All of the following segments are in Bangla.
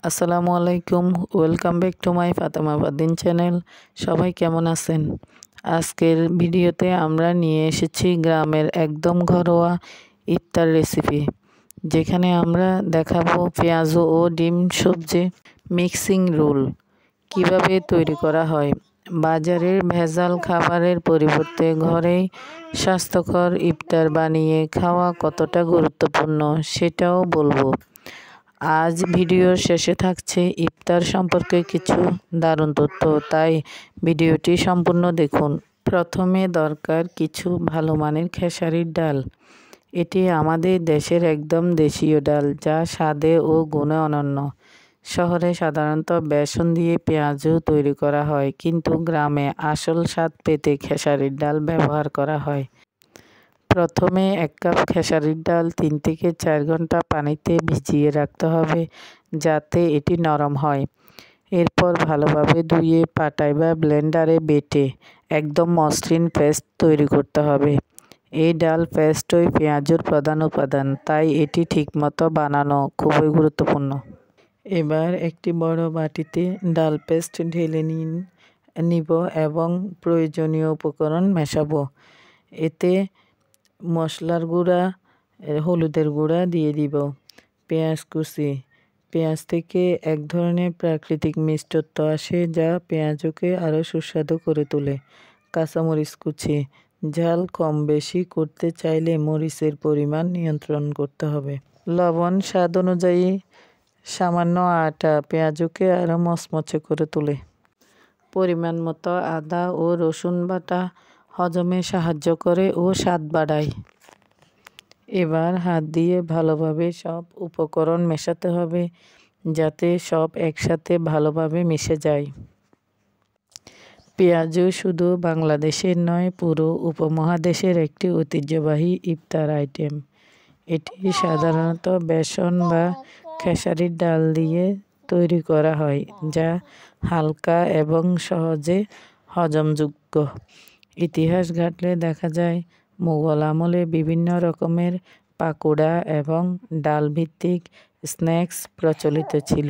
আসসালামু আলাইকুম। Welcome back to my Fatema Badin channel. সবাই কেমন আছেন? আজকের ভিডিওতে আমরা নিয়ে এসেছি গ্রামের একদম ঘরোয়া ইফতার রেসিপি, যেখানে আমরা দেখাবো পেঁয়াজ ও ডিম সবজি মিক্সিং রোল কিভাবে তৈরি করা হয়। বাজারের ভেজাল খাবারের পরিবর্তে ঘরেই স্বাস্থ্যকর ইফতার বানিয়ে খাওয়া কতটা গুরুত্বপূর্ণ সেটাও বলবো। আজ ভিডিওর শেষে থাকছে ইফতার সম্পর্কে কিছু দারুণ তথ্য, তাই ভিডিওটি সম্পূর্ণ দেখুন। প্রথমে দরকার কিছু ভালো মানের খেসারির ডাল। এটি আমাদের দেশের একদম দেশীয় ডাল, যা স্বাদে ও গুণে অনন্য। শহরে সাধারণত বেসন দিয়ে পেঁয়াজও তৈরি করা হয়, কিন্তু গ্রামে আসল স্বাদ পেতে খেসারির ডাল ব্যবহার করা হয়। প্রথমে 1 কাপ খেসারির ডাল 3 থেকে 4 ঘন্টা পানিতে ভিজিয়ে রাখতে হবে, যাতে এটি নরম হয়। এরপর ভালোভাবে ধুয়ে পাটায় বা ব্লেন্ডারে বেটে একদম মসৃণ পেস্ট তৈরি করতে হবে। এই ডাল পেস্টই পেঁয়াজের প্রধান উপাদান, তাই এটি ঠিকমতো বানানো খুবই গুরুত্বপূর্ণ। এবার একটি বড় বাটিতে ডাল পেস্ট ঢেলে নিব এবং প্রয়োজনীয় উপকরণ মেশাবো। এতে মশলার গুঁড়া, হলুদের গুঁড়া দিয়ে দিব, পেঁয়াজ কুচি। পেঁয়াজ থেকে এক ধরনের প্রাকৃতিক মিষ্টত্ব আসে, যা পেঁয়াজকে আরও সুস্বাদু করে তোলে। কাঁচামরিচ কুচি। ঝাল কম বেশি করতে চাইলে মরিচের পরিমাণ নিয়ন্ত্রণ করতে হবে। লবণ স্বাদ অনুযায়ী। সামান্য আটা পেঁয়াজকে আরও মচমচে করে তোলে। পরিমাণ মতো আদা ও রসুন বাটা হজমে সাহায্য করে ও স্বাদ বাড়ায়। এবার হাত দিয়ে ভালোভাবে সব উপকরণ মেশাতে হবে, যাতে সব একসাথে ভালোভাবে মিশে যায়। পেঁয়াজু শুধু বাংলাদেশের নয়, পুরো উপমহাদেশের একটি ঐতিহ্যবাহী ইফতার আইটেম। এটি সাধারণত বেসন বা খেসারির ডাল দিয়ে তৈরি করা হয়, যা হালকা এবং সহজে হজমযোগ্য। ইতিহাস ঘাঁটলে দেখা যায় মুঘল আমলে বিভিন্ন রকমের পাকোড়া এবং ডাল ভিত্তিক স্ন্যাক্স প্রচলিত ছিল,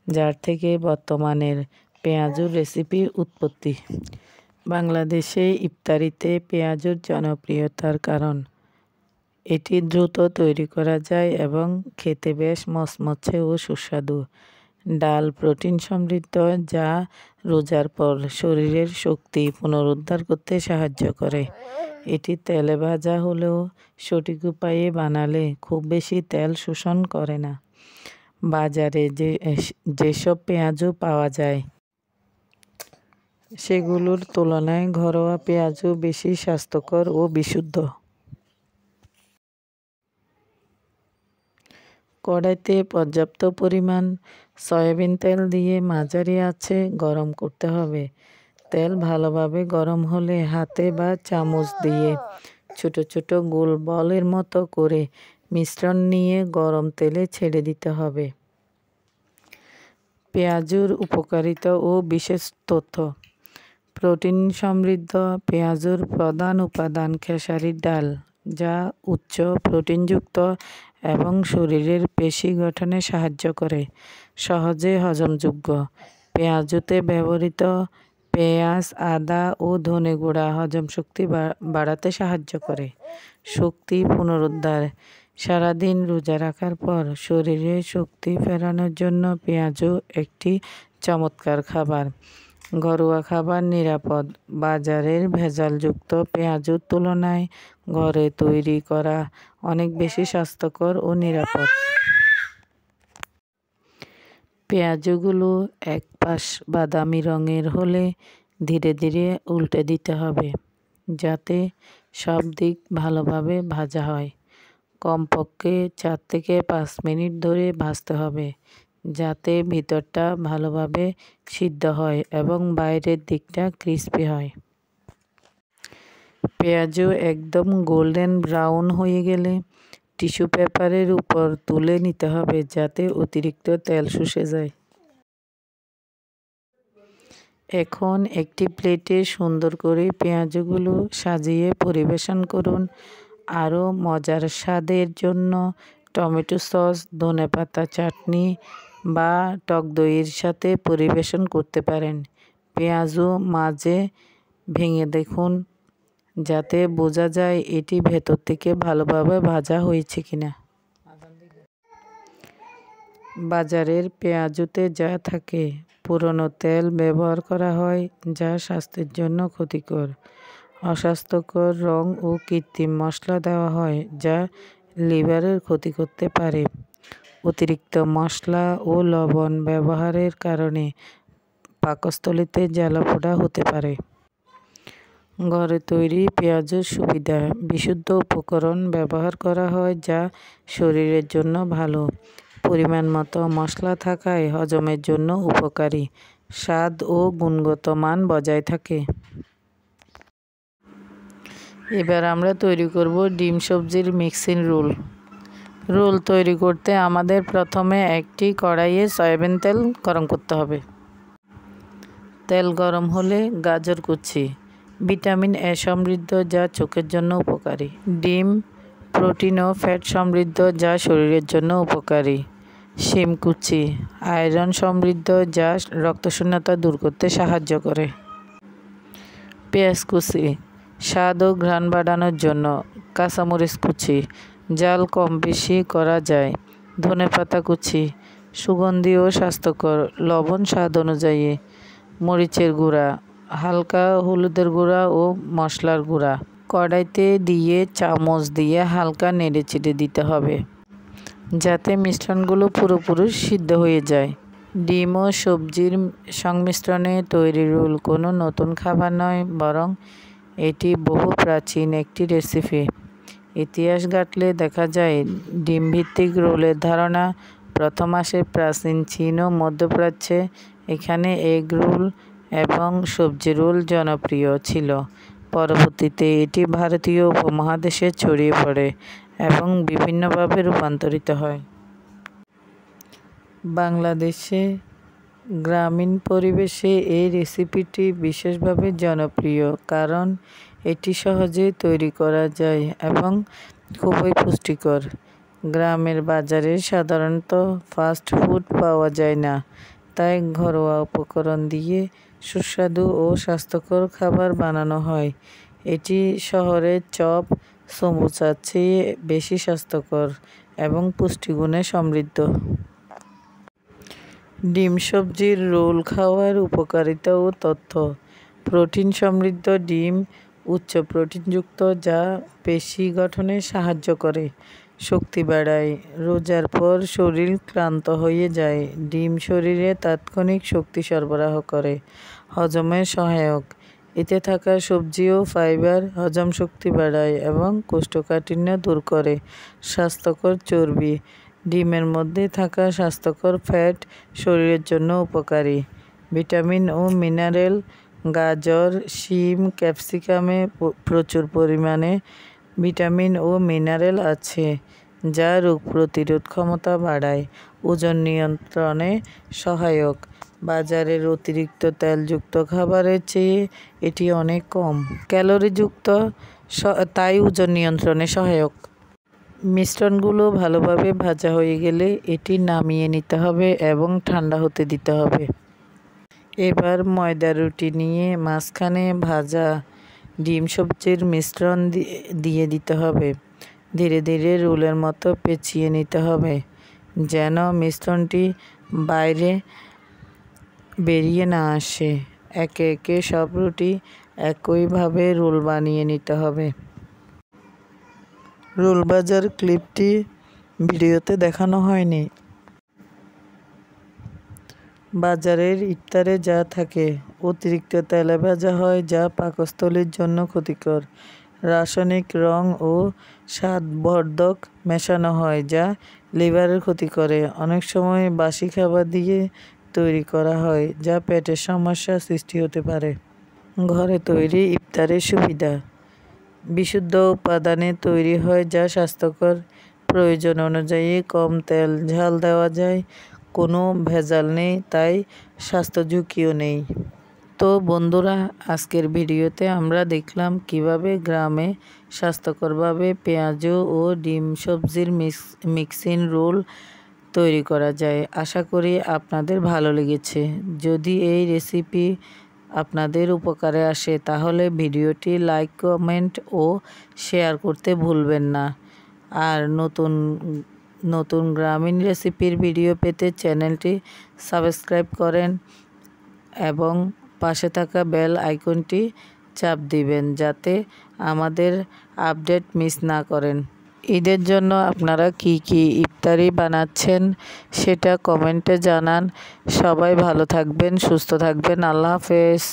যার থেকে বর্তমানের পেঁয়াজুর রেসিপির উৎপত্তি। বাংলাদেশে ইফতারিতে পেঁয়াজুর জনপ্রিয়তার কারণ এটি দ্রুত তৈরি করা যায় এবং খেতে বেশ মচমচে ও সুস্বাদু। ডাল প্রোটিন সমৃদ্ধ, যা রোজার পর শরীরের শক্তি পুনরুদ্ধার করতে সাহায্য করে। এটি তেলে ভাজা হলেও সঠিক উপায়ে বানালে খুব বেশি তেল শোষণ করে না। বাজারে যেসব পেঁয়াজু পাওয়া যায়, সেগুলোর তুলনায় ঘরোয়া পেঁয়াজু বেশি স্বাস্থ্যকর ও বিশুদ্ধ। কড়াইতে পর্যাপ্ত পরিমাণ সয়াবিন তেল দিয়ে মাঝারি আঁচে গরম করতে হবে। তেল ভালোভাবে গরম হলে হাতে বা চামচ দিয়ে ছোট ছোট গোল বলের মতো করে মিশ্রণ নিয়ে গরম তেলে ছেড়ে দিতে হবে। পেঁয়াজুর উপকারিতা ও বিশেষ তথ্য। প্রোটিন সমৃদ্ধ পেঁয়াজুর প্রধান উপাদান খেসারির ডাল, যা উচ্চ প্রোটিনযুক্ত এবং শরীরের পেশি গঠনে সাহায্য করে। সহজে হজমযোগ্য। পেঁয়াজুতে ব্যবহৃত পেঁয়াজ, আদা ও ধনে গুঁড়া হজম শক্তি বাড়াতে সাহায্য করে। শক্তি পুনরুদ্ধার। সারাদিন রোজা রাখার পর শরীরে শক্তি ফেরানোর জন্য পেঁয়াজু একটি চমৎকার খাবার। ঘরোয়া খাবার নিরাপদ। বাজারের ভেজালযুক্ত পেঁয়াজুর তুলনায় ঘরে তৈরি করা অনেক বেশি স্বাস্থ্যকর ও নিরাপদ। পেঁয়াজগুলো এক পাশ বাদামি রঙের হলে ধীরে ধীরে উল্টে দিতে হবে, যাতে সব দিক ভালোভাবে ভাজা হয়। কমপক্ষে 4 থেকে 5 মিনিট ধরে ভাজতে হবে, যাতে ভিতরটা ভালোভাবে সিদ্ধ হয় এবং বাইরের দিকটা ক্রিস্পি হয়। পেঁয়াজু একদম গোল্ডেন ব্রাউন হয়ে গেলে টিস্যু পেপারের উপর তুলে নিতে হবে, যাতে অতিরিক্ত তেল শুষে যায়। এখন একটি প্লেটে সুন্দর করে পেঁয়াজগুলো সাজিয়ে পরিবেশন করুন। আরও মজার স্বাদের জন্য টমেটো সস, ধনেপাতা চাটনি, বা টক দইয়ের সাথে পরিবেশন করতে পারেন। পেঁয়াজও মাঝে ভেঙে দেখুন, যাতে বোঝা যায় এটি ভেতর থেকে ভালোভাবে ভাজা হয়েছে কিনা। বাজারের পেঁয়াজুতে যা থাকে, পুরনো তেল ব্যবহার করা হয় যা স্বাস্থ্যের জন্য ক্ষতিকর। অস্বাস্থ্যকর রং ও কৃত্রিম মশলা দেওয়া হয় যা লিভারের ক্ষতি করতে পারে। অতিরিক্ত মশলা ও লবণ ব্যবহারের কারণে পাকস্থলীতে জ্বালাপোড়া হতে পারে। ঘরে তৈরি পেঁয়াজের সুবিধা: বিশুদ্ধ উপকরণ ব্যবহার করা হয় যা শরীরের জন্য ভালো। পরিমাণ মতো মশলা থাকায় হজমের জন্য উপকারী। স্বাদ ও গুণগত মান বজায় থাকে। এবার আমরা তৈরি করব ডিম সবজির মিক্সিং রোল। রোল তৈরি করতে আমাদের প্রথমে একটি কড়াইয়ে সয়াবিন তেল গরম করতে হবে। তেল গরম হলে গাজর কুচি, ভিটামিন এ সমৃদ্ধ যা চোখের জন্য উপকারী। ডিম প্রোটিন ও ফ্যাট সমৃদ্ধ যা শরীরের জন্য উপকারী। শিম কুচি, আয়রন সমৃদ্ধ যা রক্তশূন্যতা দূর করতে সাহায্য করে। পেঁয়াজ কুচি, স্বাদ ও ঘ্রাণ বাড়ানোর জন্য। কাঁচামরিচ কুচি, জাল কম বেশি করা যায়। ধনেপাতা কুচি, সুগন্ধি ও স্বাস্থ্যকর। লবণ স্বাদ অনুযায়ী। মরিচের গুঁড়া, হালকা হলুদের গুঁড়া ও মশলার গুঁড়া। কড়াইতে দিয়ে চামচ দিয়ে হালকা নেড়েচেড়ে দিতে হবে যাতে মিশ্রণগুলো পুরোপুরি সিদ্ধ হয়ে যায়। ডিম ও সবজির সংমিশ্রণে তৈরি রোল কোনো নতুন খাবার নয়, বরং এটি বহু প্রাচীন একটি রেসিপি। ইতিহাস ঘাঁটলে দেখা যায় ডিম ভিত্তিক রোলের ধারণা প্রথম আসে প্রাচীন চীন ও মধ্যপ্রাচ্যে। এখানে এগ রোল এবং সবজি রোল জনপ্রিয় ছিল। পরবর্তীতে এটি ভারতীয় উপমহাদেশে ছড়িয়ে পড়ে এবং বিভিন্নভাবে রূপান্তরিত হয়। বাংলাদেশে গ্রামীণ পরিবেশে এই রেসিপিটি বিশেষভাবে জনপ্রিয় কারণ এটি সহজে তৈরি করা যায় এবং খুবই পুষ্টিকর। গ্রামের বাজারে সাধারণত ফাস্ট ফুড পাওয়া যায় না, তাই ঘরোয়া উপকরণ দিয়ে সুস্বাদু ও স্বাস্থ্যকর খাবার বানানো হয়। এটি শহরের চপ, সমুচার চেয়ে বেশি স্বাস্থ্যকর এবং পুষ্টিগুণে সমৃদ্ধ। ডিম সবজির রোল খাওয়ার উপকারিতা ও তথ্য: প্রোটিন সমৃদ্ধ ডিম উচ্চ প্রোটিনযুক্ত যা পেশি গঠনে সাহায্য করে। শক্তি বাড়ায়, রোজার পর শরীর ক্লান্ত হয়ে যায়। ডিম শরীরে তাৎক্ষণিক শক্তি সরবরাহ করে। হজমে সহায়ক, এতে থাকা সবজি ও ফাইবার হজম শক্তি বাড়ায় এবং কোষ্ঠকাঠিন্য দূর করে। স্বাস্থ্যকর চর্বি, ডিমের মধ্যে থাকা স্বাস্থ্যকর ফ্যাট শরীরের জন্য উপকারী। ভিটামিন ও মিনারেল, গাজর, শিম, ক্যাপসিকামে প্রচুর পরিমাণে ভিটামিন ও মিনারেল আছে যা রোগ প্রতিরোধ ক্ষমতা বাড়ায়। ওজন নিয়ন্ত্রণে সহায়ক, বাজারের অতিরিক্ত তেলযুক্ত খাবারের চেয়ে এটি অনেক কম ক্যালোরিযুক্ত, তাই ওজন নিয়ন্ত্রণে সহায়ক। মিশ্রণগুলো ভালোভাবে ভাজা হয়ে গেলে এটি নামিয়ে নিতে হবে এবং ঠান্ডা হতে দিতে হবে। এবার ময়দার রুটি নিয়ে মাঝখানে ভাজা ডিম সবজির মিশ্রণ দিয়ে দিতে হবে। ধীরে ধীরে রোলের মতো পেঁচিয়ে নিতে হবে যেন মিশ্রণটি বাইরে বেরিয়ে না আসে। একে একে সব রুটি একইভাবে রোল বানিয়ে নিতে হবে। রোল ভাজার ক্লিপটি ভিডিওতে দেখানো হয়নি। বাজারের ইফতারে যা থাকে, অতিরিক্ত তেলে ভাজা হয় যা পাকস্থলীর জন্য ক্ষতিকর। রাসায়নিক রং ও স্বাদবর্ধক মেশানো হয় যা লিভারের ক্ষতি করে। অনেক সময় বাসি খাবার দিয়ে তৈরি করা হয় যা পেটের সমস্যার সৃষ্টি হতে পারে। ঘরে তৈরি ইফতারের সুবিধা: বিশুদ্ধ উপাদানে তৈরি হয় যা স্বাস্থ্যকর। প্রয়োজন অনুযায়ী কম তেল ঝাল দেওয়া যায়। কোনো ভেজাল নেই, তাই স্বাস্থ্য ঝুঁকিও নেই। তো বন্ধুরা, আজকের ভিডিওতে আমরা দেখলাম কিভাবে গ্রামে স্বাস্থ্যকরভাবে পেঁয়াজ ও ডিম সবজির মিক্সিং রোল তৈরি করা যায়। আশা করি আপনাদের ভালো লেগেছে। যদি এই রেসিপি আপনাদের উপকারে আসে তাহলে ভিডিওটি লাইক, কমেন্ট ও শেয়ার করতে ভুলবেন না। আর নতুন গ্রামীণ রেসিপির ভিডিও পেতে চ্যানেলটি সাবস্ক্রাইব করেন এবং পাশে থাকা বেল আইকনটি চাপ দিবেন যাতে আমাদের আপডেট মিস না করেন। ঈদের জন্য আপনারা কি ইফতারি বানাচ্ছেন সেটা কমেন্টে জানান। সবাই ভালো থাকবেন, সুস্থ থাকবেন। আল্লাহ হাফেজ।